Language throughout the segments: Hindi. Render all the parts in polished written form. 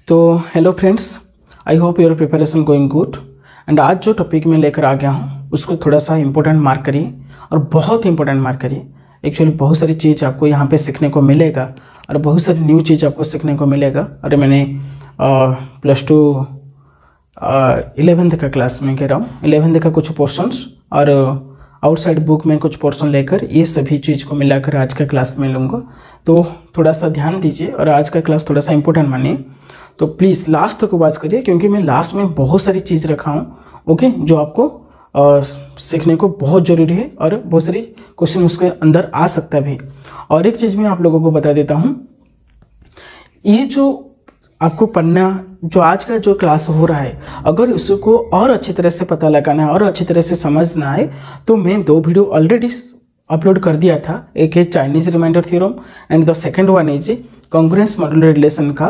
तो hello friends, I hope your preparation going good. And आज जो टॉपिक मैं लेकर आ गया हूँ उसको थोड़ा सा इंपॉर्टेंट मार्क करिए और बहुत इंपॉर्टेंट मार्क करिए। एक्चुअली बहुत सारी चीज़ आपको यहाँ पे सीखने को मिलेगा और बहुत सारी न्यू चीज़ आपको सीखने को मिलेगा। और मैंने +2 11th का क्लास में कह रहा हूँ, 11th का कुछ पोर्शंस और आउटसाइड बुक में कुछ पोर्शन लेकर ये सभी चीज़ को मिलाकर आज का क्लास में लूँगा। तो थोड़ा सा ध्यान दीजिए और आज का क्लास थोड़ा सा इंपॉर्टेंट मानिए। तो प्लीज़ लास्ट तक वाच करिए क्योंकि मैं लास्ट में बहुत सारी चीज़ रखा हूँ, ओके, जो आपको सीखने को बहुत ज़रूरी है और बहुत सारी क्वेश्चन उसके अंदर आ सकता भी। और एक चीज़ मैं आप लोगों को बता देता हूँ, ये जो आपको पढ़ना जो आज का जो क्लास हो रहा है, अगर उसको और अच्छी तरह से पता लगाना है और अच्छी तरह से समझना है तो मैं 2 वीडियो ऑलरेडी अपलोड कर दिया था। एक है Chinese remainder theorem and the second one is congruence modular relation का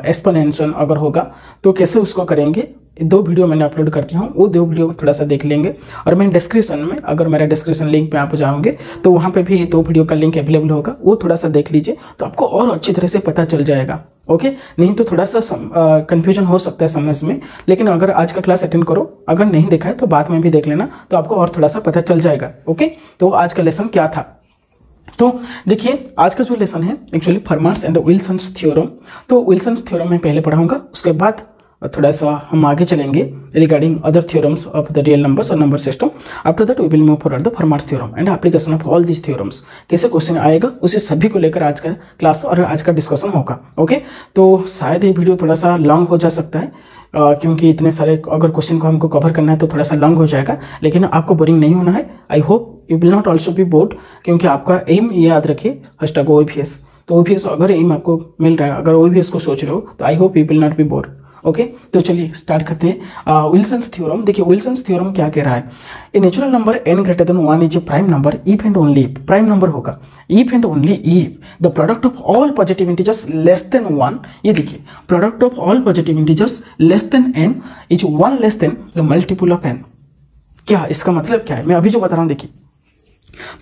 एक्सपोनेंशियल अगर होगा तो कैसे उसको करेंगे, 2 वीडियो मैंने अपलोड कर दिया हूँ। वो 2 वीडियो थोड़ा सा देख लेंगे और मैं डिस्क्रिप्शन में, अगर मेरा डिस्क्रिप्शन लिंक पे आप जाओगे तो वहाँ पे भी 2 वीडियो का लिंक अवेलेबल होगा, वो थोड़ा सा देख लीजिए तो आपको और अच्छी तरह से पता चल जाएगा। ओके, नहीं तो थोड़ा सा कन्फ्यूजन हो सकता है समझ में, लेकिन अगर आज का क्लास अटेंड करो, अगर नहीं देखा है तो बाद में भी देख लेना तो आपको और थोड़ा सा पता चल जाएगा। ओके, तो आज का लेसन क्या था, तो देखिए आज का जो लेसन है एक्चुअली फर्मास एंड विल्सन्स थ्योरम। तो विल्सन्स थ्योरम मैं पहले पढ़ाऊंगा, उसके बाद थोड़ा सा हम आगे चलेंगे regarding other theorems of the real numbers और number system. After that we will move forward the Fermat's theorem and application of all this theorems. कैसे क्वेश्चन आएगा उसे सभी को लेकर आज का क्लास और आज का डिस्कशन होगा। ओके, तो शायद ये वीडियो थोड़ा सा लॉन्ग हो जा सकता है क्योंकि इतने सारे अगर क्वेश्चन को हमको कवर करना है तो थोड़ा सा लॉन्ग हो जाएगा, लेकिन आपको बोरिंग नहीं होना है। आई hope you will not also be board, क्योंकि आपका एम याद रखिए हैशटैग OAVS। तो OAVS अगर एम आपको मिल रहा है, अगर OAVS को सोच रहे हो तो I hope you will not be bored. Okay, तो चलिए स्टार्ट करते हैं विल्सन्स थ्योरम। देखिए विल्सन्स थ्योरम क्या कह रहा है, a natural number n greater than 1 is a prime number if and only, prime number होगा if and only if the product of all positive integers less than 1। ये देखिए product of all positive integers less than n is 1 less then the multiple of n। क्या इसका मतलब क्या है, मैं अभी जो बता रहा हूँ देखिए,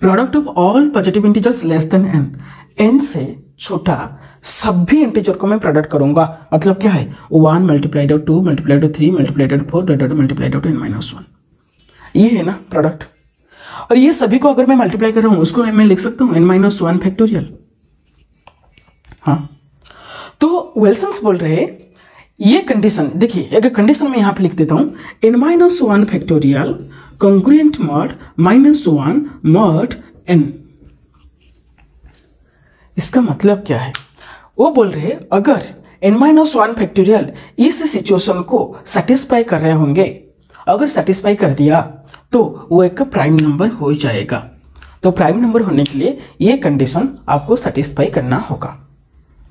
product of all positive integers less than n से छोटा सभी इंटीजर को मैं प्रोडक्ट करूंगा। मतलब क्या है, 1 multiplied 2 multiplied 3 multiplied 4 multiplied n-1, ये है ना प्रोडक्ट। और ये सभी को अगर मैं मल्टीप्लाई कर रहा हूं उसको मैं लिख सकता हूं n-1 फैक्टोरियल। हाँ, तो विल्सन्स बोल रहे हैं ये कंडीशन, देखिए एक कंडीशन मैं यहां पे लिख देता हूं, n-1 factorial congruent mod -1 mod n। इसका मतलब क्या है, वो बोल रहे हैं अगर n-1 फैक्टोरियल इस सिचुएशन को सेटिस्फाई कर रहे होंगे, अगर सेटिस्फाई कर दिया तो वो एक प्राइम नंबर हो जाएगा। तो प्राइम नंबर होने के लिए ये कंडीशन आपको सेटिस्फाई करना होगा।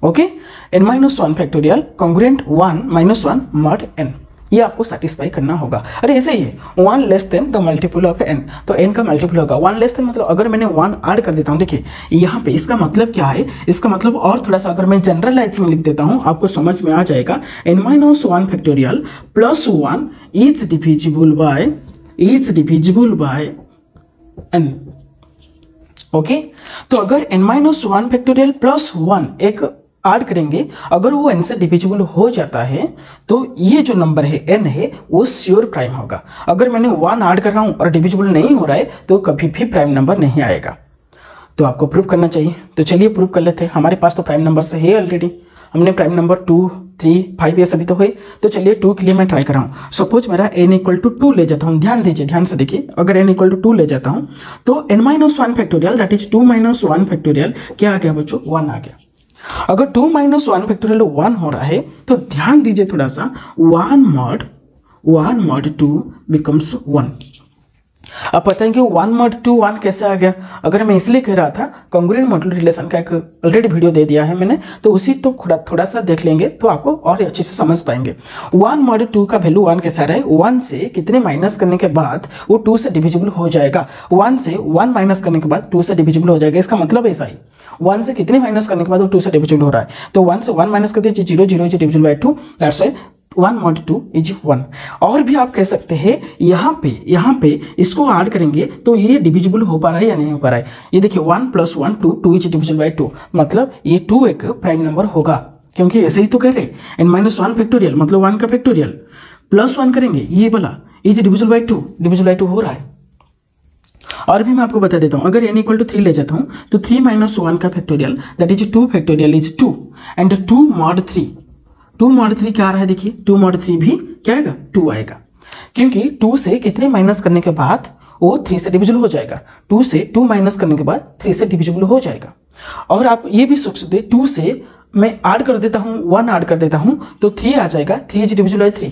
Okay, n-1 factorial congruent 1 mod n, ये आपको सेटिस्फाई करना होगा। अरे ऐसे ही है 1 less then the multiple of n, तो n का मल्टीपल होगा 1 लेस देन, मतलब अगर मैंने 1 ऐड कर देता हूँ, देखिए यहाँ पे इसका मतलब क्या है, इसका मतलब और थोड़ा सा अगर मैं जनरलाइज में लिख देता हूँ आपको समझ में आ जाएगा। n-1 factorial +1 is divisible bye n। Okay, तो अगर n-1 फैक्टोरियल +1 एक ऐड करेंगे, अगर वो n से डिविजिबल हो जाता है तो ये जो नंबर है n है वो श्योर प्राइम होगा। अगर मैंने 1 ऐड कर रहा हूं और डिविजिबल नहीं हो रहा है तो कभी भी प्राइम नंबर नहीं आएगा। तो आपको प्रूव करना चाहिए, तो चलिए प्रूव कर लेते हैं। हमारे पास तो प्राइम नंबर से है ऑलरेडी, हमने प्राइम नंबर 2, 3, 5 ये सभी तो है। तो चलिए 2 के लिए मैं ट्राई कर रहा हूँ। सपोज मेरा n = 2 ले जाता हूँ, ध्यान दीजिए, ध्यान से देखिए, अगर n = 2 ले जाता हूँ तो n-1 factorial that is 2 - 1 factorial क्या आ गया बच्चों, 1 आ गया। अगर 2 - 1 फैक्टोरियल 1 हो रहा है तो ध्यान दीजिए थोड़ा सा, 1 mod 2 becomes 1। अब पता है कि 1 mod 2 1 कैसे आ गया, अगर मैं इसलिए कह रहा था कॉन्ग्रुएंट मॉड्यूलर रिलेशन का एक ऑलरेडी वीडियो दे दिया है मैंने, तो उसी तो थोड़ा सा देख लेंगे तो आपको और अच्छे से समझ पाएंगे। 1 mod 2 का वैल्यू 1 कैसा रहा है, 1 से कितने माइनस करने के बाद वो 2 से डिविजिबल हो जाएगा, 1 से 1 माइनस करने के बाद 2 से डिविजिबल हो जाएगा। इसका मतलब ऐसा ही 1 से कितने माइनस करने के बाद वो 2 से डिविजिबल हो रहा है, तो 1 से 1 माइनस कर दीजिए, 0 0 divisible by 2, that's why 1 mod 2 is 1। और भी आप कह सकते हैं यहाँ पे इसको ऐड करेंगे तो ये डिविजिबल हो पा रहा है या नहीं हो पा रहा है। ये देखिए 1 + 1 2 2 इज डिविजिबल बाय 2, मतलब ये 2 एक प्राइम नंबर होगा। क्योंकि ऐसे ही तो कह रहे n-1 फैक्टोरियल मतलब 1 का फैक्टोरियल प्लस 1 करेंगे, ये वाला is divisible by 2, divisible by 2 हो रहा है। और भी मैं आपको बता देता हूँ, अगर n इक्वल टू 3 ले जाता हूँ तो 3 माइनस 1 का factorial that is 2 factorial is 2 and 2 mod 3, 2 mod 3 क्या आ रहा है देखिए, 2 मॉड 3 भी क्या आएगा 2 आएगा, क्योंकि 2 से कितने माइनस करने के बाद वो 3 से डिविजिबल हो जाएगा, 2 से 2 माइनस करने के बाद 3 से डिविजिबल हो जाएगा। और आप ये भी सोच सकते 2 से मैं ऐड कर देता हूँ 1 ऐड कर देता हूँ तो 3 आ जाएगा, 3 इज डिविजिबल बाई 3।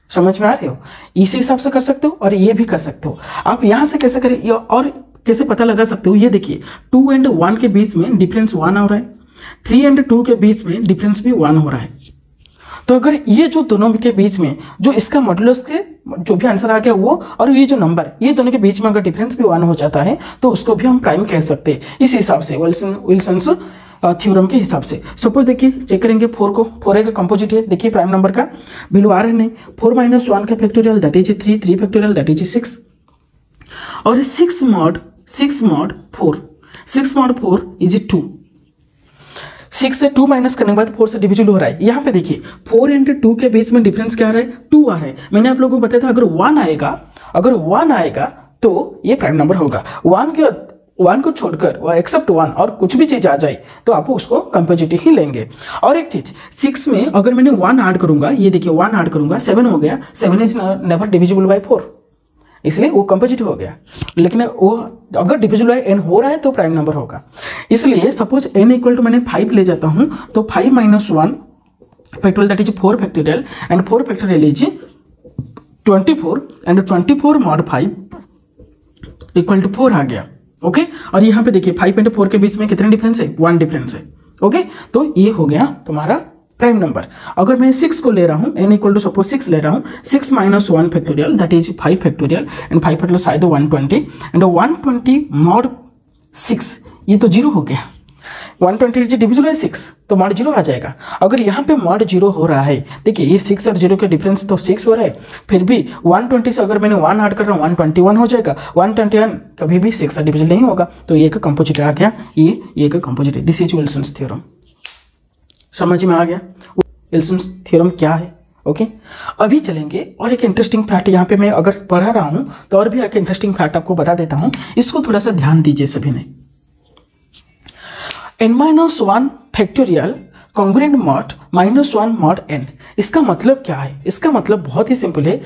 समझ में आ रहे हो? इसी हिसाब से कर सकते हो और ये भी कर सकते हो। आप यहाँ से कैसे करें और कैसे पता लगा सकते हो, ये देखिए 2 एंड 1 के बीच में डिफरेंस 1 हो रहा है, 3 एंड 2 के बीच में डिफरेंस भी 1 हो रहा है। तो अगर ये जो दोनों के बीच में जो इसका मॉडुलस के जो भी आंसर आ गया वो और ये जो नंबर ये दोनों के बीच में अगर डिफरेंस भी 1 हो जाता है तो उसको भी हम प्राइम कह सकते हैं। इस हिसाब से विल्सन्स थ्योरम के हिसाब से। सपोज देखिए चेक करेंगे 4 को, 4 का कंपोजिट है, देखिए प्राइम नंबर का वैल्यू आ रहा है नहीं, 4 माइनस 1 का factorial that is 3, 3 factorial that is 6 और 6 मॉड 4, 6 मॉड 4 इज 2, 6 से 2 माइनस करने के बाद 4 से डिविजिबल हो रहा है। यहाँ पे देखिए 4 एंड 2 के बीच में डिफरेंस क्या आ रहा है 2 आ रहा है। मैंने आप लोगों को बताया था अगर 1 आएगा तो ये प्राइम नंबर होगा। 1 को छोड़कर एक्सेप्ट 1 और कुछ भी चीज आ जाए तो आप उसको कंपोजिटिव ही लेंगे। और एक चीज 6 में अगर मैंने 1 ऐड करूंगा, ये देखिए 1 ऐड करूंगा 7 हो गया, 7 इज नेवर डिविजिबल बाई 4 इसलिए वो कंपोजिटिव हो गया। लेकिन वो अगर डिविजिबल बाई n हो रहा है तो प्राइम नंबर होगा। इसलिए सपोज n इक्वल टू मैंने 5 ले जाता हूं तो 5 minus 1 factorial that is 4 factorial and 4 factorial is 24 and 24 mod 5 equal to 4 आ गया। ओके और यहाँ पे देखिए 5 एंड 4 के बीच में कितने डिफरेंस है 1 डिफरेंस है। ओके तो ये हो गया तुम्हारा प्राइम नंबर। अगर मैं 6 को ले रहा हूँ n इक्वल टू सपोज 6 ले रहा हूँ, 6 minus 1 factorial that is 5 factorial and 5 factorial side 120 and 120 mod 6 ये तो 0 हो गया, 120 डिविजिबल बाई 6 तो मॉड 0 आ जाएगा। अगर यहाँ पे मॉड 0 हो रहा है, देखिए ये 6 और 0 के डिफरेंस तो 6 हो रहा है, फिर भी 120 से अगर मैंने 1 ऐड कर रहा हूँ 121 हो जाएगा, 121 कभी भी 6 से डिविजिबल नहीं होगा तो ये का कंपोजिट आ गया, ये का composite. This is Wilson's theorem. समझ में आ गया विल्सन्स थ्योरम क्या है? ओके अभी चलेंगे और एक इंटरेस्टिंग फैक्ट यहाँ पे मैं अगर पढ़ा रहा हूँ तो और भी एक इंटरेस्टिंग फैक्ट आपको बता देता हूँ, इसको थोड़ा सा ध्यान दीजिए सभी ने। n-1 factorial congruent mod -1 mod n, इसका मतलब क्या है? इसका मतलब बहुत ही सिंपल है,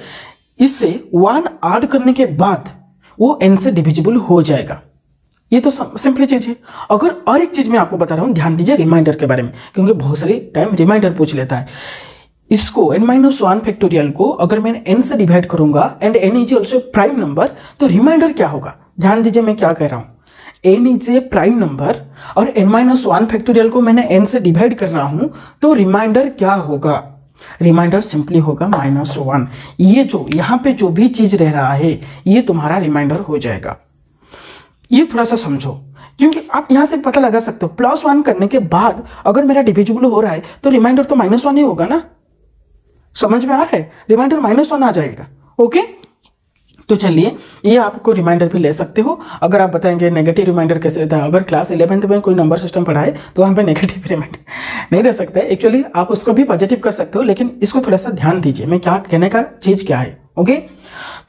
इससे 1 ऐड करने के बाद वो n से डिविजिबल हो जाएगा। ये तो सिंपली चीज है। अगर और एक चीज मैं आपको बता रहा हूं, ध्यान दीजिए रिमाइंडर के बारे में, क्योंकि बहुत सारी टाइम रिमाइंडर पूछ लेता है। इसको n-1 फैक्टोरियल को अगर मैं n से डिवाइड करूंगा and n is also prime number तो रिमाइंडर क्या होगा? ध्यान दीजिए मैं क्या कह रहा हूं, n is a prime number और n-1 फैक्टोरियल को मैंने n से डिवाइड कर रहा हूं तो रिमाइंडर क्या होगा? रिमाइंडर सिंपली होगा -1। ये जो यहाँ पे जो भी चीज रह रहा है ये तुम्हारा रिमाइंडर हो जाएगा। ये थोड़ा सा समझो, क्योंकि आप यहाँ से पता लगा सकते हो +1 करने के बाद अगर मेरा डिविजिबल हो रहा है तो रिमाइंडर तो -1 ही होगा ना। समझ में आ रहा है? रिमाइंडर -1 आ जाएगा। ओके तो चलिए ये आपको रिमाइंडर भी ले सकते हो। अगर आप बताएंगे नेगेटिव रिमाइंडर कैसे था, अगर क्लास 11th में कोई नंबर सिस्टम पढ़ाए तो वहाँ पे नेगेटिव रिमाइंडर नहीं रह सकता है। एक्चुअली आप उसको भी पॉजिटिव कर सकते हो, लेकिन इसको थोड़ा सा ध्यान दीजिए मैं क्या कहने का चीज़ क्या है। ओके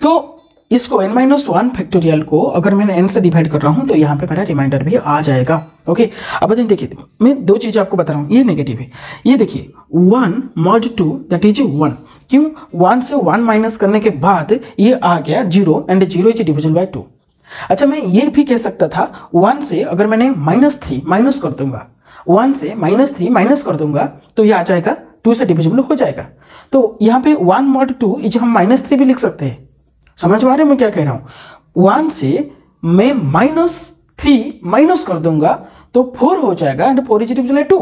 तो इसको n-1 फैक्टोरियल को अगर मैंने n से डिवाइड कर रहा हूँ तो यहाँ पे मेरा रिमाइंडर भी आ जाएगा। ओके अब बताइए, देखिए मैं दो चीज़ें आपको बता रहा हूँ, ये नेगेटिव है, ये देखिए 1 मॉड 2 दैट इज 1, क्यों 1 से 1 माइनस करने के बाद ये आ गया 0 एंड 0 इज डिविजिबल बाई 2। अच्छा मैं ये भी कह सकता था 1 से अगर मैंने -3 माइनस कर दूंगा, 1 से -3 माइनस कर दूंगा तो ये आ जाएगा 2 से डिविजिबल हो जाएगा। तो यहाँ पे 1 मॉड 2 इज हम -3 भी लिख सकते हैं। समझ में आ रहे मैं क्या कह रहा हूं? 1 से मैं -3 माइनस कर दूंगा तो 4 हो जाएगा एंड 4 इज डिविजिबल बाई 2,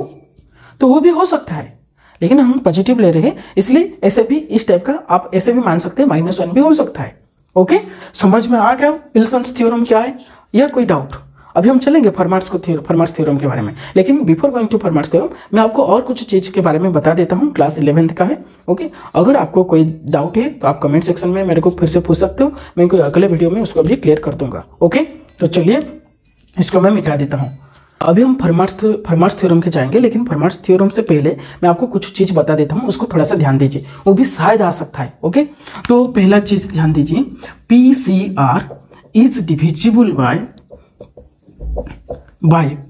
तो वो भी हो सकता है, लेकिन हम पॉजिटिव ले रहे हैं इसलिए ऐसे भी इस टाइप का आप ऐसे भी मान सकते हैं, -1 भी हो सकता है। ओके समझ में आ गया विल्सन्स थ्योरम क्या है या कोई डाउट? अभी हम चलेंगे फर्माट्स थ्योरम के बारे में, लेकिन बिफोर गोइंग टू फर्माट्स थ्योरम मैं आपको और कुछ चीज़ के बारे में बता देता हूँ, क्लास 11th का है। ओके अगर आपको कोई डाउट है तो आप कमेंट सेक्शन में मेरे को फिर से पूछ सकते हो, मैं कोई अगले वीडियो में उसको भी क्लियर कर दूंगा। ओके तो चलिए इसको मैं मिटा देता हूँ। अभी हम फर्माट्स थ्योरम के जाएंगे, लेकिन फर्माट्स थ्योरम से पहले मैं आपको कुछ चीज़ बता देता हूँ, उसको थोड़ा सा ध्यान दीजिए, वो भी शायद आ सकता है। ओके, तो पहला चीज़ ध्यान दीजिए, PCR is divisible by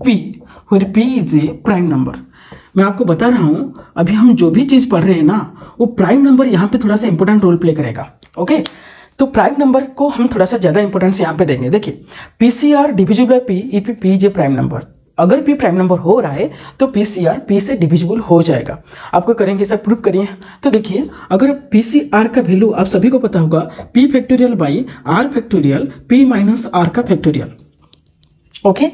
P where P is a prime number. मैं आपको बता रहा हूँ, अभी हम जो भी चीज़ पढ़ रहे हैं ना, वो प्राइम नंबर यहाँ पे थोड़ा सा इंपॉर्टेंट रोल प्ले करेगा। ओके, तो प्राइम नंबर को हम थोड़ा सा ज़्यादा इंपॉर्टेंस यहाँ पे देंगे। देखिए, PCR divisible by P if P is a prime number. अगर P प्राइम नंबर हो रहा है तो PCR P से डिविजिबल हो जाएगा। आपको करेंगे सर, प्रूफ करिए। तो देखिए, अगर PCR का वैल्यू आप सभी को पता होगा, P factorial by R factorial P minus R का फैक्टोरियल। ओके,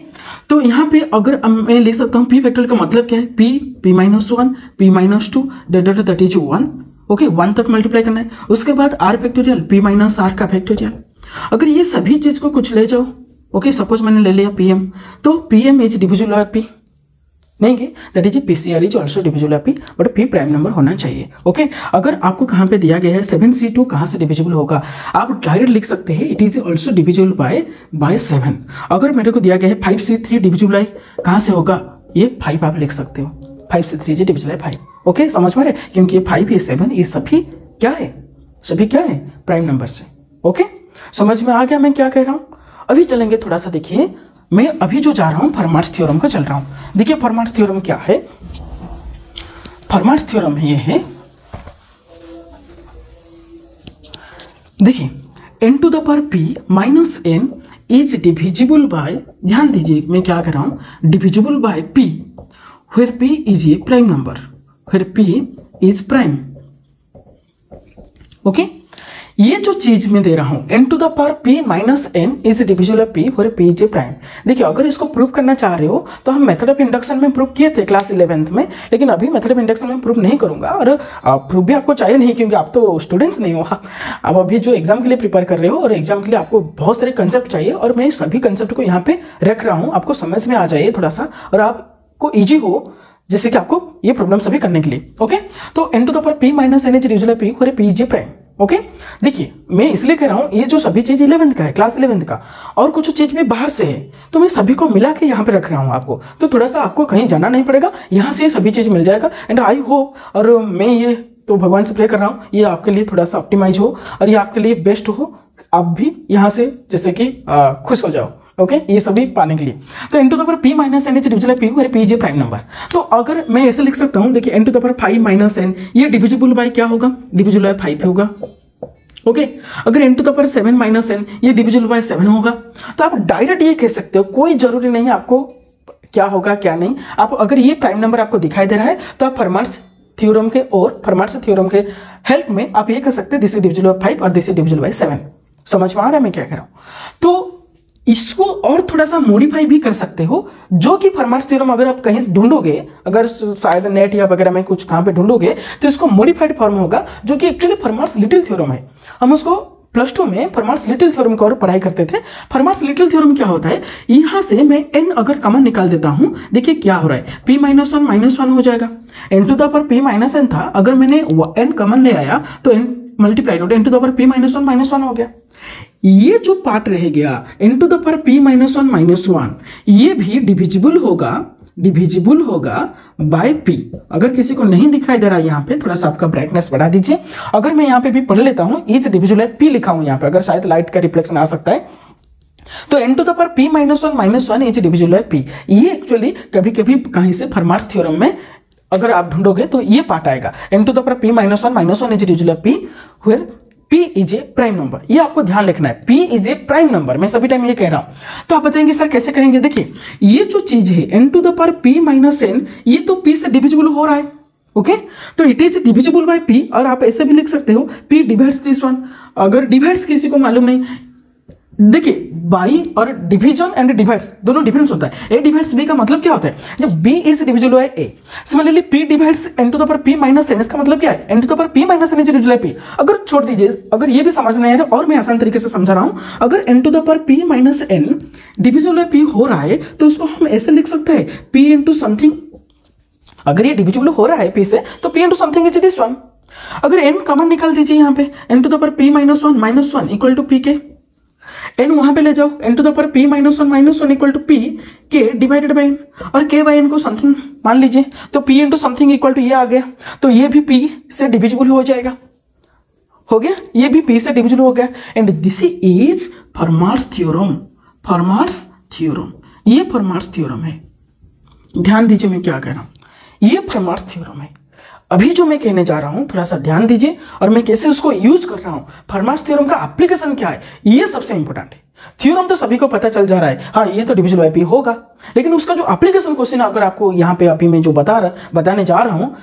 तो यहाँ पे अगर मैं लिख सकता हूँ P फैक्टोरियल का मतलब क्या है, P minus 1 P minus 2 that is 1। Okay, 1 तक मल्टीप्लाई करना है। उसके बाद R factorial P minus R का फैक्टोरियल। अगर ये सभी चीज को कुछ ले जाओ, ओके, सपोज मैंने ले लिया PM, तो PM is divisible by P नहीं कि that is PCR is also divisible by P, but P prime number होना चाहिए। ओके, अगर आपको कहाँ पे दिया गया है 7C2 कहाँ से डिविजिबल होगा, आप डायरेक्ट लिख सकते हैं it is also divisible by 7। अगर मेरे को दिया गया है 5C3 डिविजिबल बाय कहाँ से होगा, ये 5 आप लिख सकते हो, 5C3 is divisible by 5। Okay, समझ में रहे, क्योंकि ये 5 ये 7 ये सभी क्या है, सभी क्या है, प्राइम नंबर से। ओके, समझ में आ गया मैं क्या कह रहा हूँ। अभी चलेंगे थोड़ा सा, देखिए मैं अभी जो जा रहा हूं फर्माट्स थ्योरम का चल रहा हूं। देखिए फर्माट्स थ्योरम क्या है, फर्माट्स थ्योरम ये है, देखिए n to the power p minus n is divisible by, ध्यान दीजिए मैं क्या कर रहा हूं, divisible by p where p is a prime number, where p is prime. Okay, ये जो चीज मैं दे रहा हूं n to the power p minus n is divisible by p where p is a prime. देखिए, अगर इसको प्रूव करना चाह रहे हो तो हम मेथड ऑफ इंडक्शन में प्रूव किए थे क्लास 11th में, लेकिन अभी मेथड ऑफ इंडक्शन में प्रूव नहीं करूंगा, और प्रूफ भी आपको चाहिए नहीं, क्योंकि आप तो स्टूडेंट्स नहीं हो, आप अभी जो एग्जाम के लिए प्रिपेयर कर रहे हो, और एग्जाम के लिए आपको बहुत सारे कंसेप्ट चाहिए, और मैं सभी कंसेप्ट को यहाँ पे रख रहा हूँ, आपको समझ में आ जाए थोड़ा सा, और आपको ईजी हो, जैसे कि आपको ये प्रॉब्लम सभी करने के लिए। ओके, तो n to the power p minus n is divisible by p where p is a prime. Okay, देखिए मैं इसलिए कह रहा हूं, ये जो सभी चीज 11th का है, क्लास 11th का, और कुछ चीज भी बाहर से है, तो मैं सभी को मिला के यहाँ पे रख रहा हूँ आपको, तो थोड़ा सा आपको कहीं जाना नहीं पड़ेगा, यहाँ से सभी चीज मिल जाएगा। एंड आई होप, और मैं ये तो भगवान से प्रे कर रहा हूँ, ये आपके लिए थोड़ा सा ऑप्टिमाइज हो, और ये आपके लिए बेस्ट हो, आप भी यहाँ से जैसे कि खुश हो जाओ। ओके, ये सभी पाने के लिए, तो n to the power p minus n is divisible by p where p is a prime number. तो अगर मैं ऐसे लिख सकता हूँ, देखिए n to the power 5 minus n, ये डिविजिबल बाय क्या होगा, डिविजिबल बाय 5 होगा। ओके, अगर n to the power 7 minus n, ये डिविजिबल बाय 7 होगा। तो आप डायरेक्ट ये कह सकते हो, कोई जरूरी नहीं है आपको क्या होगा क्या नहीं, आप अगर ये प्राइम नंबर आपको दिखाई दे रहा है तो आप फर्माट्स थ्योरम के और फर्माट्स थ्योरम के हेल्प में आप ये कह सकते हैं दिस इज डिविजिबल बाय 5 और दिस इज डिविजिबल बाय 7। समझ में आ रहा है मैं क्या कह रहा हूं। तो इसको और थोड़ा सा मॉडिफाई भी कर सकते हो, जो कि फर्माट्स थ्योरम अगर आप कहीं ढूंढोगे, अगर शायद नेट या वगैरह में कुछ कहां पे ढूंढोगे, तो इसको मॉडिफाइड फॉर्म होगा, जो कि एक्चुअली फर्माट्स लिटिल थ्योरम है। हम उसको +2 में फर्माट्स लिटिल थ्योरम का और पढ़ाई करते थे। फर्माट्स लिटिल थ्योरम क्या होता है, यहां से मैं n अगर कॉमन निकाल देता हूं, देखिए क्या हो रहा है, p माइनस 1 माइनस 1 हो जाएगा, n to the power p minus n था, अगर मैंने n कॉमन ले आया तो n multiply n to the power p minus 1 minus 1 हो गया। ये जो पार्ट रह गया n to the power p minus 1 minus 1, ये भी डिविजिबल होगा बाय p। अगर किसी को नहीं दिखाई दे रहा है यहाँ पे, थोड़ा सा आपका ब्राइटनेस बढ़ा दीजिए। अगर मैं यहाँ पे भी पढ़ लेता हूँ, इज डिविजिबल बाय p लिखा हूँ यहाँ पे, अगर शायद लाइट का रिफ्लेक्शन आ सकता है, तो n to the power p minus 1 minus 1 is divisible by p। ये एक्चुअली कभी कभी कहीं से फर्माट्स थ्योरम में अगर आप ढूंढोगे तो ये पार्ट आएगा, n to the power p minus 1 minus 1 is divisible by p where p is a prime number. ये आपको ध्यान रखना है, p is a prime number, मैं सभी टाइम ये कह रहा हूं। तो आप बताएंगे सर कैसे करेंगे, देखिए ये जो चीज है n to the power p minus n, ये तो p से डिविजिबल हो रहा है। ओके, तो it is divisible by p, और आप ऐसे भी लिख सकते हो p डिवाइड्स दिस वन। अगर डिवाइड्स किसी को मालूम नहीं, देखिए बाई और डिवीजन एंड डिवाइड्स दोनों डिफरेंस होता है। ए डिवाइड्स बी का मतलब क्या होता है, जब b is divisible by a, similarly p divides n to the power p minus n, इसका मतलब क्या है, n to the power p minus n is divisible by p। अगर छोड़ दीजिए, अगर ये भी समझ नहीं आ रहा और मैं आसान तरीके से समझा रहा हूं, अगर n to the power p minus n divisible by p हो रहा है तो उसको हम ऐसे लिख सकते हैं p इंटू समथिंग। अगर ये डिविजिबल हो रहा है p से तो p into something is this one. अगर n कॉमन निकाल दीजिए यहाँ पे, n to the power p minus 1 equal to p के, n वहां पे ले जाओ, n to the power p minus one equal to p k divided by n, और k बाई n को समथिंग मान लीजिए, तो p into something equal to ये आ गया, तो ये भी p से डिविजिबल हो जाएगा, हो गया, ये भी p से डिविजिबल हो गया। And this is Fermat's theorem, Fermat's theorem, ये फर्मास थ्योरम है। ध्यान दीजिए मैं क्या कह रहा हूं, ये फर्मास थ्योरम है। अभी जो मैं कहने जा रहा हूं थोड़ा सा ध्यान दीजिए, और मैं कैसे उसको यूज कर रहा हूं, फर्मास थ्योरम का एप्लीकेशन क्या है, ये सबसे इंपॉर्टेंट है। थ्योरम तो सभी को पता चल जा रहा है, हाँ ये तो डिविजिबल बाय p होगा, लेकिन उसका जो एप्लीकेशन क्वेश्चन अगर आपको यहाँ पे अभी मैं जो बताने जा रहा हूँ,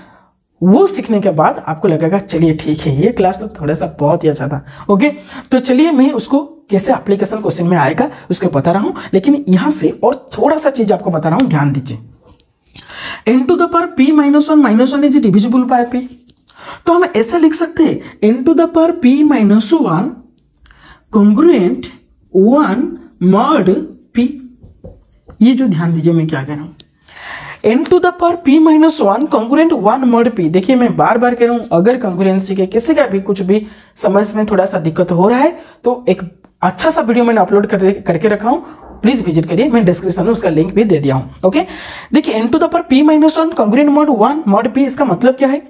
वो सीखने के बाद आपको लगेगा चलिए ठीक है, ये क्लास तो थोड़ा सा बहुत ही अच्छा था। ओके, तो चलिए मैं उसको कैसे एप्लीकेशन क्वेश्चन में आएगा उसको बता रहा हूं, लेकिन यहां से और थोड़ा सा चीज आपको बता रहा हूं, ध्यान दीजिए। n to the power p minus one is divisible by p, तो हम ऐसा लिख सकते हैं n to the power p minus one congruent one mod p। ये जो ध्यान दीजिए मैं क्या कह रहा हूं, n to the power p minus one congruent one mod p। देखिए मैं बार बार कह रहा हूं, अगर कॉन्ग्रुएंसी के किसी का भी कुछ भी समझ में थोड़ा सा दिक्कत हो रहा है तो एक अच्छा सा वीडियो मैंने अपलोड करके रखा हूं, प्लीज विजिट करिए, मैं डिस्क्रिप्शन में उसका लिंक भी दे दिया हूं। ओके, देखिए n to the power p minus one congruent mod one mod p, इसका मतलब क्या है,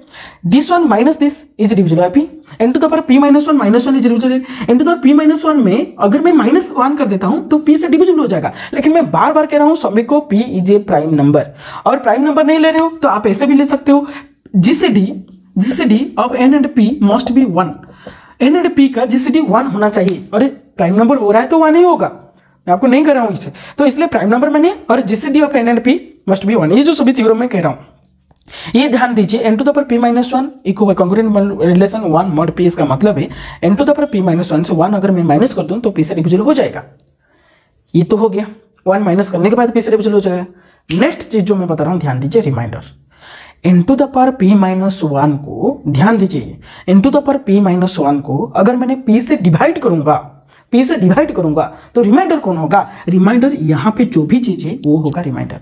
this one minus this is divisible by p, n to the power p minus one is divisible, n to the power p minus one में अगर मैं माइनस वन कर देता हूं तो p से डिविजिबल हो जाएगा। लेकिन मैं बार बार कह रहा हूं सभी को p is a prime number, और प्राइम नंबर नहीं ले रहे हो तो आप ऐसे भी ले सकते हो, GCD of n and p must be one, n and p का GCD वन होना चाहिए, और प्राइम नंबर हो रहा है तो वन ही होगा, मैं आपको नहीं कर रहा हूं इसे, तो इसलिए प्राइम नंबर मैंने और GCD of n and p must be one, ये जो सभी थ्योरम में कह रहा हूं। ये ध्यान दीजिए, n to the power p minus one equal congruent relation one mod p, इसका मतलब है n to the power p minus one से वन अगर मैं माइनस कर दूं तो p से डिविजिबल हो जाएगा। ये तो हो गया, वन माइनस करने के बाद p से डिविजिबल हो जाएगा। नेक्स्ट चीज जो मैं बता रहा हूं, ध्यान दीजिए, reminder, n to the power p minus one को, ध्यान दीजिए, n to the power p minus one को अगर मैंने p से डिवाइड करूंगा तो रिमाइंडर कौन होगा, रिमाइंडर यहां पे जो भी चीज है वो होगा रिमाइंडर।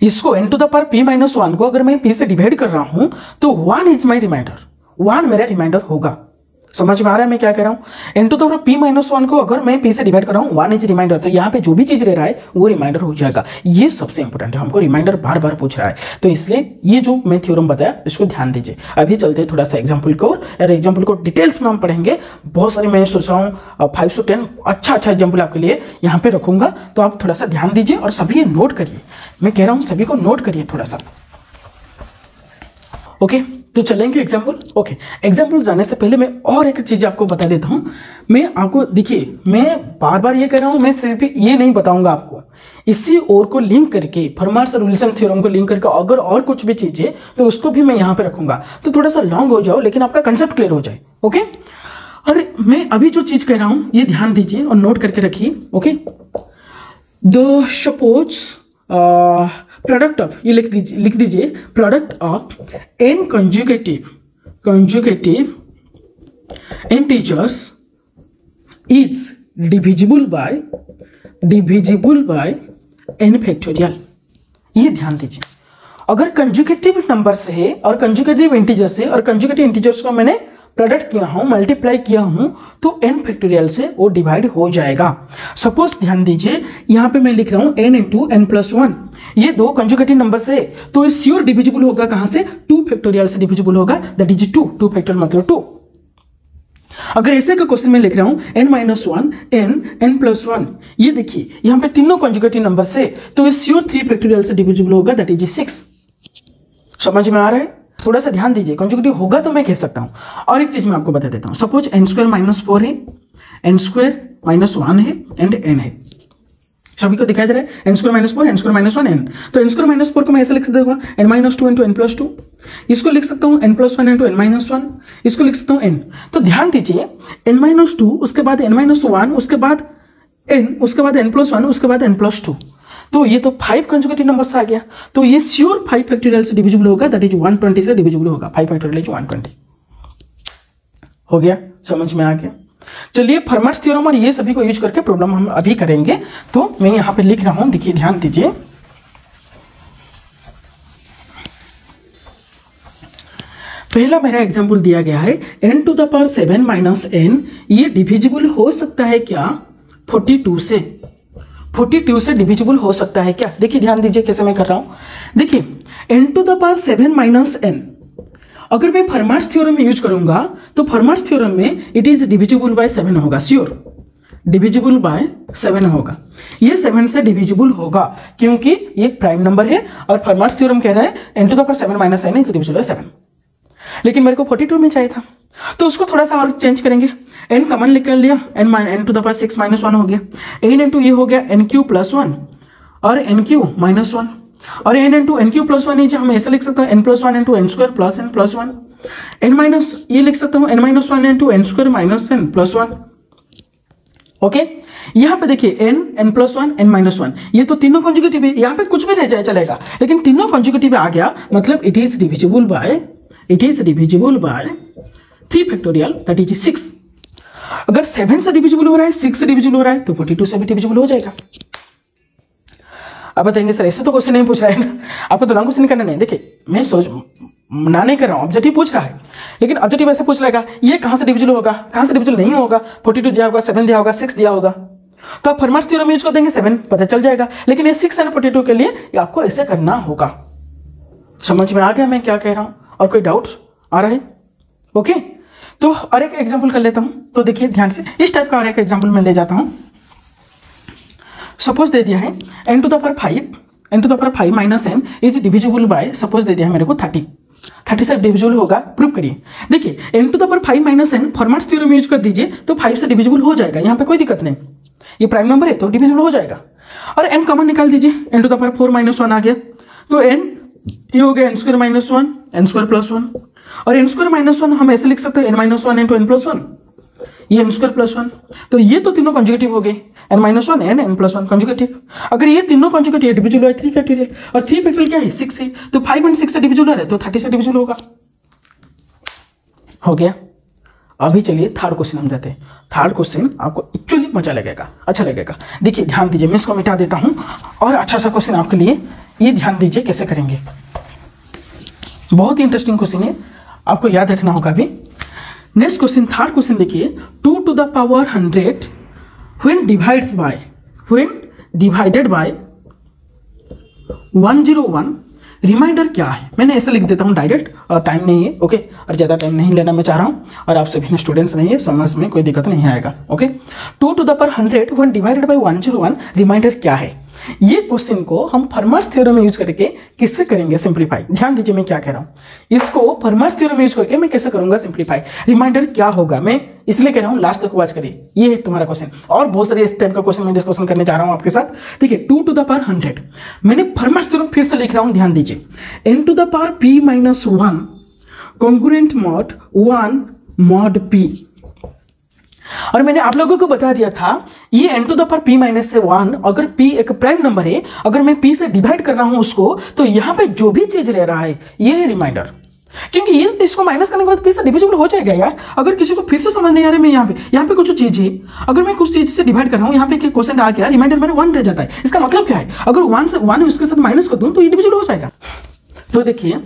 इसको n to the power p minus one को अगर मैं p से डिवाइड कर रहा हूं तो one is my reminder, one मेरा रिमाइंडर होगा। समझ में आ रहा है मैं क्या कह रहा हूं, n to the power p minus one को अगर मैं p से डिवाइड कर रहा हूं, वन इज रिमाइंडर, तो यहाँ पे जो भी चीज ले रहा है वो रिमाइंडर हो जाएगा। ये सबसे इंपॉर्टेंट है, हमको रिमाइंडर बार बार पूछ रहा है, तो इसलिए ये जो मैं थ्योरम बताया इसको ध्यान दीजिए। अभी चलते हैं थोड़ा सा एग्जाम्पल को, और एग्जाम्पल को डिटेल्स में हम पढ़ेंगे, बहुत सारे मैं सोच रहा हूँ 5 से 10 अच्छा एग्जाम्पल आपके लिए यहाँ पे रखूंगा, तो आप थोड़ा सा ध्यान दीजिए और सभी ये नोट करिए, मैं कह रहा हूँ सभी को नोट करिए थोड़ा सा। ओके, तो चलेंगे एग्जाम्पल। ओके, एग्जाम्पल जाने से पहले मैं और एक चीज आपको बता देता हूं, मैं आपको देखिए, मैं बार बार ये कह रहा हूं, मैं सिर्फ ये नहीं बताऊंगा आपको, इसी और को लिंक करके फर्मास रिलेशन थ्योरम को लिंक करके अगर और कुछ भी चीज है तो उसको भी मैं यहाँ पे रखूंगा, तो थोड़ा सा लॉन्ग हो जाओ लेकिन आपका कंसेप्ट क्लियर हो जाए। ओके, और मैं अभी जो चीज कह रहा हूं ये ध्यान दीजिए और नोट करके रखिए। Okay, the suppose product of, ये लिख दीजिए product of n conjugative integers is divisible bye n factorial. ये ध्यान दीजिए, अगर कंजुगेटिव नंबर से है और कंजुगेटिव इंटीजर से, और कंजुगेटिव इंटीजर्स को मैंने प्रोडक्ट किया हूं, मल्टीप्लाई किया हूं, तो n फैक्टोरियल से वो डिवाइड हो जाएगा। सपोज ध्यान दीजिए, यहां पे मैं लिख रहा हूं n into n plus one, ये दो कंजुगेटिव नंबर से, तो ये श्योर डिविजिबल होगा कहां से, 2 फैक्टोरियल से डिविजिबल होगा, दैट इज 2 फैक्टोरियल मतलब 2। अगर ऐसे का क्वेश्चन में लिख रहा हूं n minus one n plus one, ये देखिए यहां पे तीनों कंजुगेटिव नंबर से, तो ये श्योर 3 फैक्टोरियल से डिविजिबल होगा, दैट इज 6। समझ में आ रहा है, थोड़ा सा ध्यान दीजिए, कंजुगेटिव होगा तो मैं कह सकता हूं। और एक चीज मैं आपको बता देता हूं, सपोज n स्क्वायर माइनस 4 है, n स्क्वायर माइनस 1 है एंड n है, सभी को दिखाई दे रहा है, n square minus 4 n square minus 1 n, तो n स्क्वायर माइनस 4 को मैं ऐसे लिख सकता हूँ n minus 2 into n plus 2, इसको लिख सकता हूँ n plus 1 into n minus 1, इसको लिख सकता हूँ n। तो ध्यान दीजिए, n माइनस 2 उसके बाद n माइनस 1 उसके बाद n, उसके बाद n प्लस 1 उसके बाद n प्लस 2, तो ये तो 5 कंजुगेटिव नंबर से आ गया, तो ये श्योर 5 फैक्टोरियल से डिविजिबल होगा, दैट इज 120 से डिविजिबल होगा, 5 फैक्टोरियल इज 120। हो गया, समझ में आ गया। चलिए फर्मास थ्योरम और ये सभी को यूज करके प्रॉब्लम हम अभी करेंगे, तो मैं यहां पे लिख रहा हूं, देखिए ध्यान दीजिए, पहला मेरा एग्जाम्पल दिया गया है n to the power 7 minus n, ये डिविजिबल हो सकता है क्या 42 से, 42 से डिविजिबल हो सकता है क्या। देखिए ध्यान दीजिए कैसे मैं कर रहा हूं। देखिए n to the power 7 minus n, अगर मैं फर्मास थ्योरम यूज करूंगा तो फर्मास थ्योरम में इट इज डिविजिबल बाय 7 होगा, श्योर डिविजिबल बाय 7 होगा, ये 7 से डिविजिबल होगा क्योंकि ये प्राइम नंबर है और फर्मास थ्योरम कह रहा है n to the power 7 minus n is divisible by 7। लेकिन मेरे को 42 में चाहिए था तो उसको थोड़ा सा और चेंज करेंगे, n कॉमन निकल लिया, n to the power 6 minus 1 हो गया, n इंटू ये हो गया n क्यू प्लस 1 और n क्यू माइनस 1 और n into n Q plus 1 हम ऐसे लिख सकते हैं n plus 1 into n square plus n plus 1, n minus ये लिख सकता हूँ n minus 1 into n square minus n plus 1। Okay, यहाँ पे देखिए n प्लस 1 n माइनस 1, ये तो तीनों कॉन्जुगेटिव है, यहाँ पे कुछ भी रह जाए चलेगा, लेकिन तीनों कॉन्जुगेटिव आ गया मतलब it is divisible bye 3 factorial that is 6। अगर 7 से डिविजिबल हो रहा है, 6 से डिविजिबल हो रहा है तो 42 से भी डिविजिबल हो जाएगा। अब बताएंगे सर ऐसे तो क्वेश्चन नहीं पूछ रहा है ना, आपको तो लॉन्ग क्वेश्चन करना नहीं। देखिए मैं सोच ना नहीं कर रहा हूँ, ऑब्जेक्टिव पूछ रहा है, लेकिन ऑब्जेक्टिव ऐसे पूछ रहेगा ये कहाँ से डिविजिबल होगा, कहाँ से डिविजिबल नहीं होगा, 42 दिया होगा, 7 दिया होगा, 6 दिया होगा, तो आप फर्मास थ्योरम यूज कर देंगे 7 पता चल जाएगा। लेकिन ये 6 एंड 42 के लिए ये आपको ऐसे करना होगा। समझ में आ गया मैं क्या कह रहा हूँ और कोई डाउट आ रहा है? ओके, तो और एक एग्जाम्पल कर लेता हूँ। तो देखिए ध्यान से इस टाइप का और एक एग्जाम्पल मैं ले जाता हूँ। सपोज दे दिया है n to the power 5 minus n is divisible by, suppose दे दिया है मेरे को 30 से डिविजिबल होगा, प्रूव करिए। देखिए n to the power 5 minus n Fermat's theorem use कर दीजिए तो 5 से डिविजिबल हो जाएगा, यहाँ पे कोई दिक्कत नहीं, ये प्राइम नंबर है तो डिविजिबल हो जाएगा। और n कॉमन निकाल दीजिए, n to the power 4 minus 1 आ गया तो n ये हो गया n square minus 1 n square plus 1 और n स्क्वायर माइनस 1 हम ऐसे लिख सकते हैं n minus 1 into n plus 1, ये n स्क्वायर प्लस 1, तो ये तो तीनों कॉन्जुगेटिव हो गए, n minus 1 n plus 1 conjugative. अगर ये तीनों कॉन्जुगेटिव डिविजिबल है 3 फैक्टोरियल और 3 फैक्टोरियल क्या है 6 है, तो 5 एंड 6 से डिविजिबल है तो 30 से डिविजिबल होगा। हो गया। अभी चलिए थर्ड क्वेश्चन हम जाते हैं। थर्ड क्वेश्चन आपको एक्चुअली मजा लगेगा, अच्छा लगेगा। देखिए ध्यान दीजिए, मैं इसको मिटा देता हूं और अच्छा सा क्वेश्चन आपके लिए, ये ध्यान दीजिए कैसे करेंगे, बहुत ही इंटरेस्टिंग क्वेश्चन है, आपको याद रखना होगा। अभी नेक्स्ट क्वेश्चन, थर्ड क्वेश्चन देखिए, 2 to the power 100 when divided by 101 reminder क्या है। मैंने ऐसे लिख देता हूँ डायरेक्ट, और टाइम नहीं है ओके, और ज़्यादा टाइम नहीं लेना मैं चाह रहा हूँ, और आप सभी स्टूडेंट्स नहीं है, समझ में कोई दिक्कत नहीं आएगा okay. 2 to the power 100 when divided by 101 reminder क्या है। ये क्वेश्चन को हम फर्मास थ्योरम यूज करके किससे करेंगे सिंप्लीफाई। ध्यान दीजिए मैं क्या कह रहा हूँ, इसको फर्मास थ्योरम यूज करके मैं कैसे करूंगा सिंप्लीफाई। रिमाइंडर क्या होगा मैं इसलिए कह रहा हूँ, लास्ट तक वॉच करिए, ये है तुम्हारा क्वेश्चन। और बहुत सारे इस टाइप का क्वेश्चन मैं डिस्कशन करने जा रहा हूँ आपके साथ। ठीक है, 2 टू द पावर 100 मैंने फर्मास थ्योरम फिर से लिख रहा हूँ, ध्यान दीजिए। n to the power p minus 1 congruent mod 1 mod p, और मैंने आप लोगों को बता दिया था ये n to the power p minus से 1, अगर p एक प्राइम नंबर है, अगर मैं p से डिवाइड कर रहा हूं उसको, तो यहां पे जो भी चीज रह रहा है ये है रिमाइंडर, क्योंकि ये इसको माइनस करने के बाद p से डिविजिबल हो जाएगा यार। अगर किसी को फिर से समझ नहीं आ रहा है, मैं यहाँ पे कुछ चीज है, अगर मैं कुछ चीज से डिवाइड कर रहा हूँ, यहाँ पे क्वेश्चन आ गया रिमाइंडर मेरा 1 रह जाता है, इसका मतलब क्या है, अगर 1 से 1 उसके साथ माइनस कर दूं तो ये डिविजिबल हो जाएगा। तो देखिए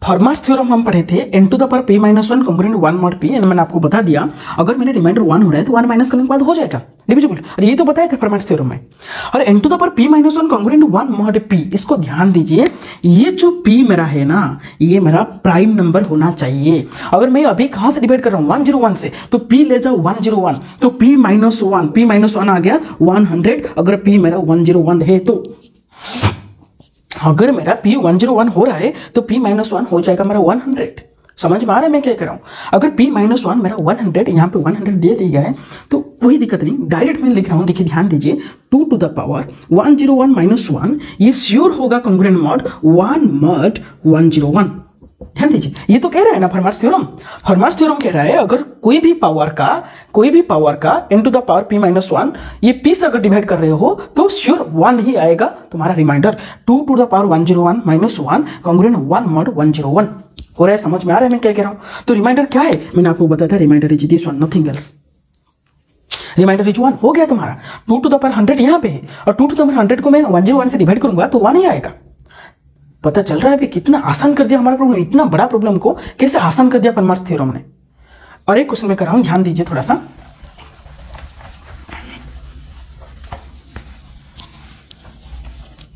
फर्मास थ्योरम हम पढ़े थे, n to the power p minus 1 congruent 1 mod p, मैंने आपको बता दिया अगर मेरे रिमाइंडर 1 हो रहा है तो 1 माइनस करने के बाद हो जाएगा डिविजिबल, और ये तो बताया था फर्मास थ्योरम में। और n to the power p minus 1 congruent 1 mod p, इसको ध्यान दीजिए, ये जो p मेरा है ना, ये मेरा प्राइम नंबर होना चाहिए। अगर मैं अभी कहां से डिवाइड कर रहा हूँ 101 से, तो p ले जाओ 101, तो p माइनस 1 आ गया 100, अगर p मेरा 101 है तो अगर मेरा p 101 हो रहा है तो p माइनस 1 हो जाएगा मेरा 100। समझ में आ रहा है मैं क्या कह रहा हूँ। अगर p माइनस 1 मेरा 100, यहाँ पे 100 दे दिया गया है तो कोई दिक्कत नहीं, डायरेक्ट मैं लिख रहा हूँ। देखिए ध्यान दीजिए, 2 टू द पावर 101 माइनस 1 ये श्योर होगा कॉन्ग्रुएंट मॉड 1 मॉड 101। ध्यान दीजिए, ये तो कह रहा है ना फर्मास थ्योरम, फर्मास थ्योरम कह रहा है अगर कोई भी पावर का n to the power p minus 1 ये p से अगर डिवाइड कर रहे हो तो श्योर 1 ही आएगा तुम्हारा reminder. 2 to the power 101 minus 1 congruent 1 mod 101 हो रहा है। समझ में आ रहा है मैं क्या कह रहा हूँ। तो रिमाइंडर क्या है मैंने आपको बताया था, reminder is this one, nothing else. Reminder is 1 हो गया तुम्हारा। 2 टू द पावर 100 यहाँ पे है, और 2 टू द पावर 100 को मैं 101 से डिवाइड करूंगा तो 1 ही आएगा। पता चल रहा है भी कितना आसान कर दिया हमारा प्रॉब्लम, इतना बड़ा प्रॉब्लम को कैसे आसान कर दिया फरमार्श थ्योरम ने। और एक क्वेश्चन में कर रहा हूं, ध्यान दीजिए थोड़ा सा।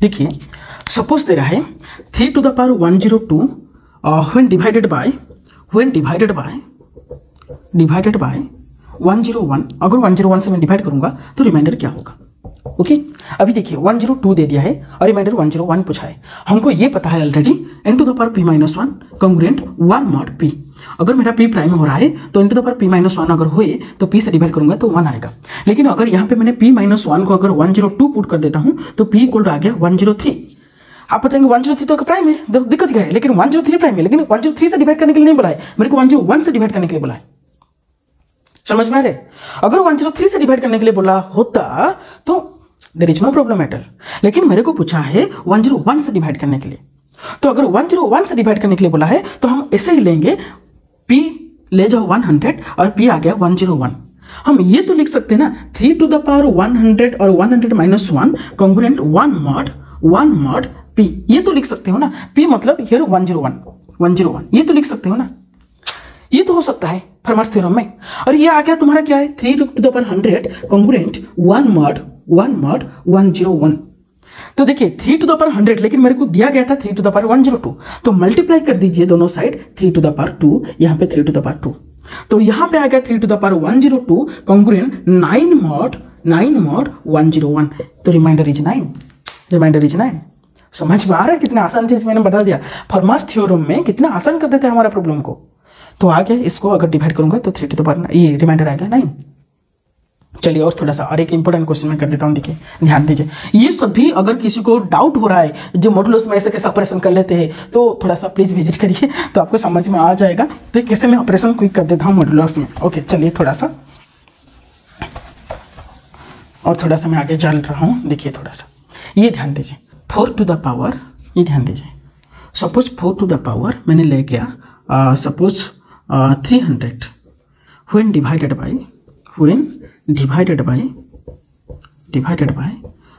देखिए सपोज दे रहा है 3 to the power 102 when divided by 101, अगर 101 से मैं डिवाइड करूंगा तो रिमाइंडर क्या होगा। ओके अभी देखिए 102 दे दिया है और रिमाइंडर 101 पूछा है। हमको ये पता है already n to the power p-1 congruent 1 mod p। अगर मेरा p प्राइम हो रहा है तो n to the power p-1 अगर होए तो p से डिवाइड करूंगा तो 1 आएगा। लेकिन अगर यहाँ पे मैंने p-1 को अगर 102 पुट कर देता हूँ तो p इक्वल आ गया 103। आप बताएंगे 103 तो प्राइम है, दिक्कत क्या है, लेकिन 103 प्राइम है, लेकिन 103 से डिवाइड करने के लिए नहीं बोला है, मेरे को 101 से डिवाइड करने के लिए बोला है। समझ में आ रहे? अगर 103 से डिवाइड करने के लिए बोला होता तो there is no problem at all, लेकिन मेरे को पूछा है 101 से डिवाइड करने के लिए। तो अगर 101 से डिवाइड करने के लिए बोला है तो हम ऐसे ही लेंगे, p ले जाओ 100 और p आ गया 101। हम ये तो लिख सकते हैं ना 3 to the power 100 और 100 minus 1 कॉन्ग्रुएंट 1 mod p, ये तो लिख सकते हो ना। p मतलब हियर 101, ये तो लिख सकते हो ना, ये तो हो सकता है फरमार्श थ्योरम में। और ये आ गया तुम्हारा क्या है 3 to the power 100 congruent 1 mod 101। तो देखिए 3 to the power 100, लेकिन मेरे को दिया गया था 3 to the power 102, तो मल्टीप्लाई कर दीजिए दोनों साइड 3 to the power 2, यहाँ पे 3 to the power 2, तो यहाँ पे आ गया 3 to the power 102 congruent 9 mod 101। तो रिमाइंडर इज 9। समझ में आ रहा है कितना आसान चीज मैंने बता दिया। फरमार्श थ्योरम में कितना आसान कर देते हैं हमारा प्रॉब्लम को। तो आ गया, इसको अगर डिवाइड करूंगा तो 3 to the power ये रिमाइंडर आ गया 9। चलिए और थोड़ा सा और एक इंपॉर्टेंट क्वेश्चन मैं कर देता हूँ। देखिए ध्यान दीजिए, ये सभी अगर किसी को डाउट हो रहा है जो मॉडुलस में ऐसे कैसे ऑपरेशन कर लेते हैं तो थोड़ा सा प्लीज विजिट करिए, तो आपको समझ में आ जाएगा तो कैसे मैं ऑपरेशन क्विक कर देता हूँ मॉडुलस में। ओके चलिए थोड़ा सा मैं आगे चल रहा हूँ। देखिए थोड़ा सा ये ध्यान दीजिए 4 to the power, ये ध्यान दीजिए सपोज 4 to the power मैंने ले गया suppose 300 when divided by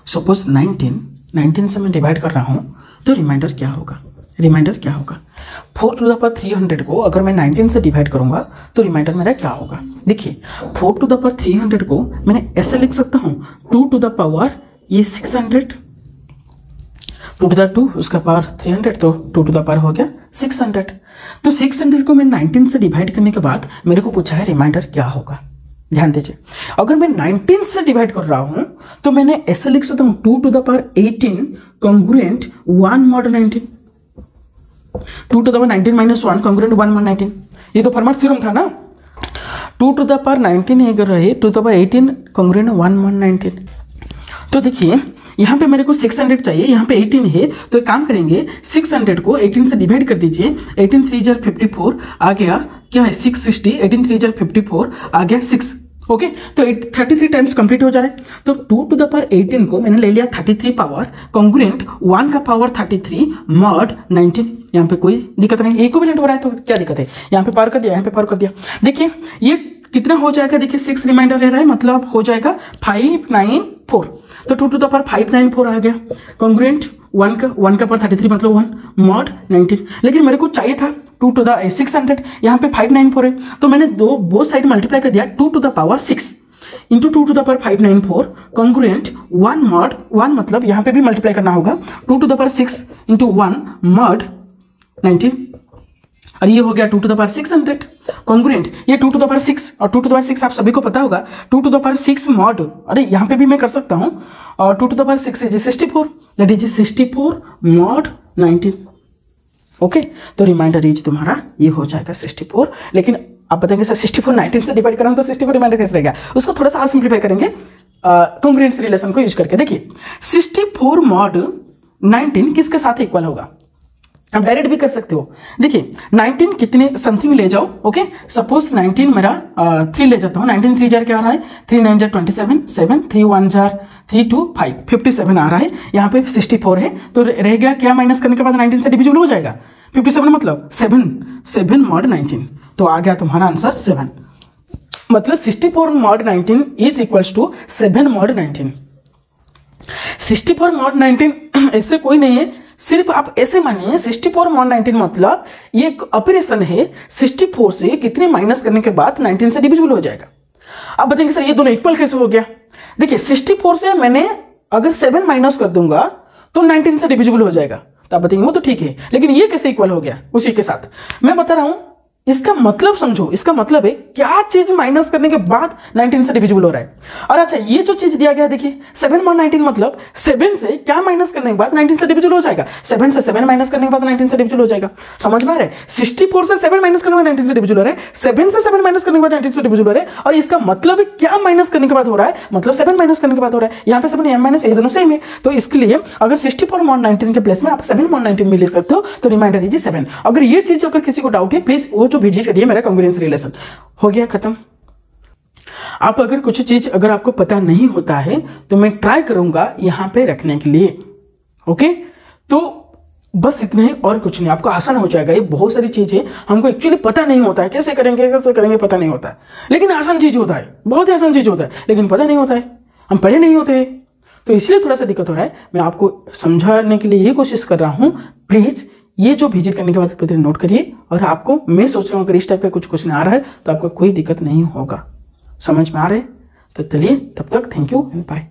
suppose 19 से मैं डिवाइड कर रहा हूँ तो रिमाइंडर क्या होगा। 4 to the power 300 को अगर मैं 19 से डिवाइड करूंगा तो रिमाइंडर मेरा क्या होगा। देखिए 4 to the power 300 को मैंने ऐसे लिख सकता हूँ 2 to the power ये 600, 2 to the 2 उसका पावर 300, तो 2 to the power हो गया 600। तो 600 को मैं 19 से डिवाइड करने के बाद मेरे को पूछा है रिमाइंडर क्या होगा। ध्यान दीजिए अगर मैं 19 से डिवाइड कर रहा हूं तो मैंने ऐसे लिख सकता हूं 2 to the power 18 congruent 1 mod 19, 2 to the power 19 minus 1 congruent 1 mod 19। ये तो फरमार्श थ्योरम था ना। 2 to the power 19 अगर रहे 2 to the power 18 congruent 1 mod 19। तो देखिए यहाँ पे मेरे को 600 चाहिए, यहाँ पे 18 है, तो एक काम करेंगे 600 को 18 से डिवाइड कर दीजिए। 18 3 जार 54 आ गया क्या है 660, 18 3 जार 54 आ गया 6। ओके तो 33 टाइम्स कंप्लीट हो जा रहा है। तो 2 to the power 18 को मैंने ले लिया 33 पावर कॉन्ग्रुएंट 1 का पावर 33 mod 19। यहाँ पे कोई दिक्कत नहीं, इक्विवेलेंट हो रहा है तो क्या दिक्कत है। यहाँ पे पावर कर दिया, यहाँ पे पावर कर दिया। देखिए ये कितना हो जाएगा, देखिए 6 रिमाइंडर ले रहा है मतलब हो जाएगा 594। तो 2 to the power 594 आ गया कॉन्ग्रुएंट 1 का पावर 33 मतलब 1 mod 19। लेकिन मेरे को चाहिए था 2 to the 600, यहाँ पे 594 है, तो मैंने बोथ साइड मल्टीप्लाई कर दिया 2 to the power 6 into 2 to the power 594 congruent 1 mod 1 मतलब यहाँ पे भी मल्टीप्लाई करना होगा 2 to the power 6 into 1 mod 19। और ये हो गया 2 to the power 600 कॉन्ग्रुएंट ये 2 to the power 6 और 2 to the power 6 आप सभी को पता होगा 2 to the power 6 mod, अरे यहाँ पे भी मैं कर सकता हूँ और 2 to the power 6 is 64, that is 64 mod 19। Okay तो रिमाइंडर इज तुम्हारा ये हो जाएगा 64। लेकिन आप बताएंगे सर 64 19 से डिवाइड करा तो 64 रिमाइंडर कैसे रहेगा, उसको थोड़ा सा और सिंप्लीफाई करेंगे कॉन्ग्रुएंस रिलेशन को यूज करके। देखिए 64 mod 19 किसके साथ इक्वल होगा, आप डायरेक्ट भी कर सकते हो। देखिए 19 कितने समथिंग ले जाओ। ओके सपोज 19 मेरा 3 ले जाता हूँ, 19 3 जार क्या आ रहा है 3 9 जार 27 7 3 1 जार 3 2 5 57 आ रहा है। यहाँ पे 64 है तो रह गया क्या, माइनस करने के बाद 19 से डिविजिबल हो जाएगा 57 मतलब 7 mod 19। तो आ गया तुम्हारा आंसर 7, मतलब 64 mod 19 is equals to 7 mod 19। 64 mod 19 ऐसे कोई नहीं है सिर्फ आप ऐसे मानिए 64 mod 19 मतलब ये एक ऑपरेशन है, 64 से कितने माइनस करने के बाद 19 से डिविजिबल हो जाएगा। आप बताएंगे सर ये दोनों इक्वल कैसे हो गया? देखिए 64 से मैंने अगर 7 माइनस कर दूंगा तो 19 से डिविजिबल हो जाएगा, तो आप बताएंगे वो तो ठीक है, लेकिन ये कैसे इक्वल हो गया? उसी के साथ मैं बता रहा हूं, इसका मतलब समझो, इसका मतलब है क्या चीज माइनस करने के बाद 19 से डिविजिबल हो रहा है। और अच्छा ये जो चीज दिया गया देखिए 7 mod 19 मतलब 7 से क्या माइनस करने के बाद 19 से डिविजिबल हो जाएगा, 7 से 7 माइनस करने के बाद 19 से डिविजिबल हो जाएगा। समझ में आ रहा है? 64 से 7 माइनस करने के बाद 19 से डिविजिबल हो रहा है, 7 से 7 माइनस करने के बाद 19 से डिविजिबल हो रहा है। और इसका मतलब क्या माइनस करने के बाद हो रहा है? मतलब 7 माइनस करने के बाद हो रहा है। यहाँ पे 7 माइनस ये दोनों सेम है, तो इसके लिए अगर 64 mod 19 के प्लेस में आप 7 mod 19 भी लिख सकते हो, तो रिमाइंडर इज 7। अगर ये चीज अगर किसी को डाउट है प्लीज वो जो विजिट करिए मेरा कॉन्ग्रुएंस रिलेशन। हो गया खत्म। आप अगर कुछ चीज अगर आपको पता नहीं होता है तो मैं ट्राई करूंगा यहां पे रखने के लिए। ओके, तो बस इतने ही और कुछ नहीं, आपको आसान हो जाएगा। ये बहुत सारी चीजें हमको एक्चुअली पता नहीं होता है, कैसे करेंगे पता नहीं होता है, लेकिन आसान चीज होता है, बहुत ही आसान चीज होता है, लेकिन पता नहीं होता है, हम पढ़े नहीं होते हैं, तो इसलिए थोड़ा सा दिक्कत हो रहा है। मैं आपको समझाने के लिए ये कोशिश कर रहा हूं, प्लीज ये जो विजिट करने के बाद नोट करिए। और आपको मैं सोच रहा हूँ अगर इस टाइप का कुछ क्वेश्चन आ रहा है तो आपको कोई दिक्कत नहीं होगा। समझ में आ रहा है? तो चलिए तब तक थैंक यू एंड बाय।